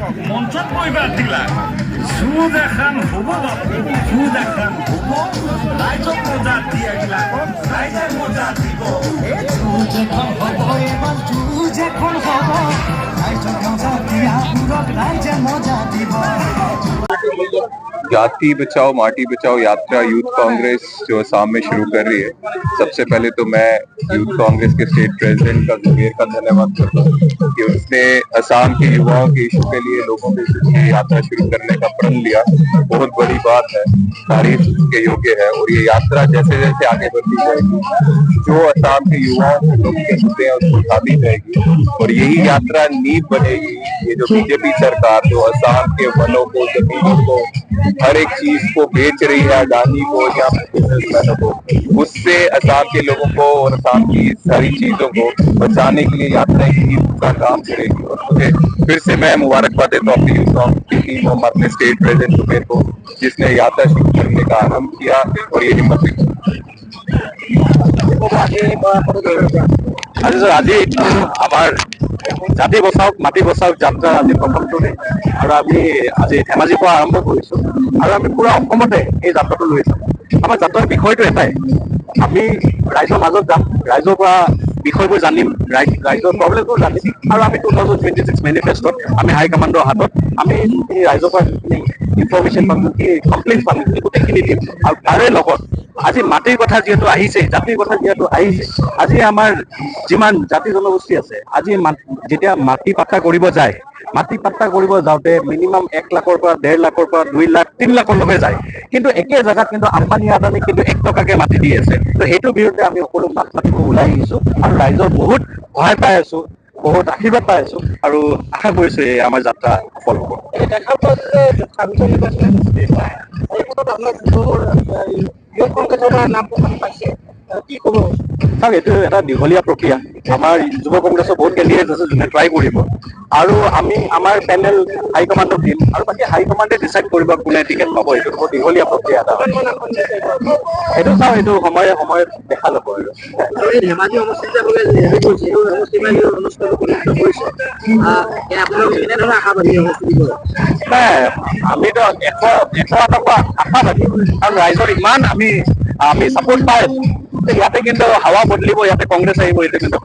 মঞ্চত বহিবা দিলা সুদ এখন হব বাপু সুদ এখন হব ৰাইজক মজা দিয়া গিলাকক ৰাইজে মজা দিব সুদ এখন হব এবাৰ সুদ এখন হব ৰাইজক মজা দিয়া বুঢ়ক ৰাইজে মজা দিব। जाति बचाओ माटी बचाओ यात्रा यूथ कांग्रेस जो असम में शुरू कर रही है, सबसे पहले तो मैं यूथ कांग्रेस के स्टेट प्रेसिडेंट का जुबेर का धन्यवाद करता हूँ कि उसने असम के युवाओं के इशू के लिए लोगों के लिए यात्रा शुरू करने का प्रण लिया। बहुत बड़ी बात है, तारीफ के योग्य है और ये यात्रा जैसे जैसे आगे बढ़ती जाएगी जो असम के युवाओं के लोगों के मुद्दे हैं उसको उठाती जाएगी और यही यात्रा नींव बनेगी। ये जो बीजेपी सरकार जो असम के वनों को जमीनों को हर एक चीज को बेच रही है, अडानी को या बिजनेसमैनों को, उससे असम के लोगों को और असम की सारी चीजों को बचाने के लिए यात्रा ही का काम करेगी। और मुझे फिर से मैं मुबारकबाद देता हूँ अपनी यूथ कांग्रेस की टीम और अपने स्टेट प्रेसिडेंट जुबेर को जिसने यात्रा शुरू करने का आरम्भ किया और ये हिम्मत दी। আজি আমাৰ জাতি বচাওক মাটি বচাওক যাত্ৰা আজি প্ৰথমটো আৰু আমি আজি ধেমাজিৰ পৰা আৰম্ভ কৰিছো আৰু আমি পুৰা অসমতে এই যাত্ৰাটো লৈ যাম। আমাৰ যাত্ৰাৰ বিষয়টো এটাই, আমি ৰাইজৰ মাজত যাম, ৰাইজৰ পৰা বিষয়বোৰ জানিম, ৰাইজৰ প্ৰব্লেমবোৰ জানিম আৰু আমি 2026 মেনিফেষ্টত আমি হাইকমাণ্ডৰ হাতত আমি ৰাইজৰ পৰা ইনফৰমেশ্যন পাম, কমপ্লেইন পাম, গোটেইখিনি দিম। আৰু তাৰে লগত আজি মাটিৰ কথা যিহেতু আহিছে, জাতিৰ কথা যিহেতু আহিছে, আজি আমাৰ যিমান জাতি জনগোষ্ঠী আছে, আজি যেতিয়া মাটি পাট্টা কৰিব যায়, মাটি পাট্টা কৰিব যাওঁতে মিনিমাম 1 লাখৰ পৰা 1.5 লাখৰ পৰা 2 লাখ 3 লাখলৈকে যায়, কিন্তু একে জেগাত কিন্তু আম্বানী আদানী কিন্তু 1 টকাকে মাটি দি আছে। তো সেইটোৰ বিৰুদ্ধে আমি সকলো মাত মাতিব ওলাই আহিছো আৰু ৰাইজৰ বহুত সহায় পাই আছো, বহুত আশীৰ্বাদ পাই আছো আৰু আশা কৰিছো এই আমাৰ যাত্ৰা সফল হ'ব। চাওক, এইটো এটা দীঘলীয়া প্ৰক্ৰিয়া। আমাৰ যুৱ কংগ্ৰেছৰ বহুত কেণ্ডিডেট আছে যোনে ট্ৰাই কৰিব আৰু আমি আমাৰ পেনেল হাইকমাণ্ডক দিম আৰু বাকী হাইকমাণ্ডে ডিচাইড কৰিব কোনে টিকেট পাব। এইটো বহুত দীঘলীয়া প্ৰক্ৰিয়া এটা। সেইটো চাওঁ, এইটো সময়ে সময়ে দেখা যাব আৰু ধেমাজি সমষ্টিত আমিতো 100% আশাবাদী আৰু ৰাইজৰ ইমান আমি ছাপোৰ্ট পাই আছো। ইয়াতে কিন্তু হাৱা বদলিব, ইয়াতে কংগ্ৰেছ আহিব, এইটো কিন্তু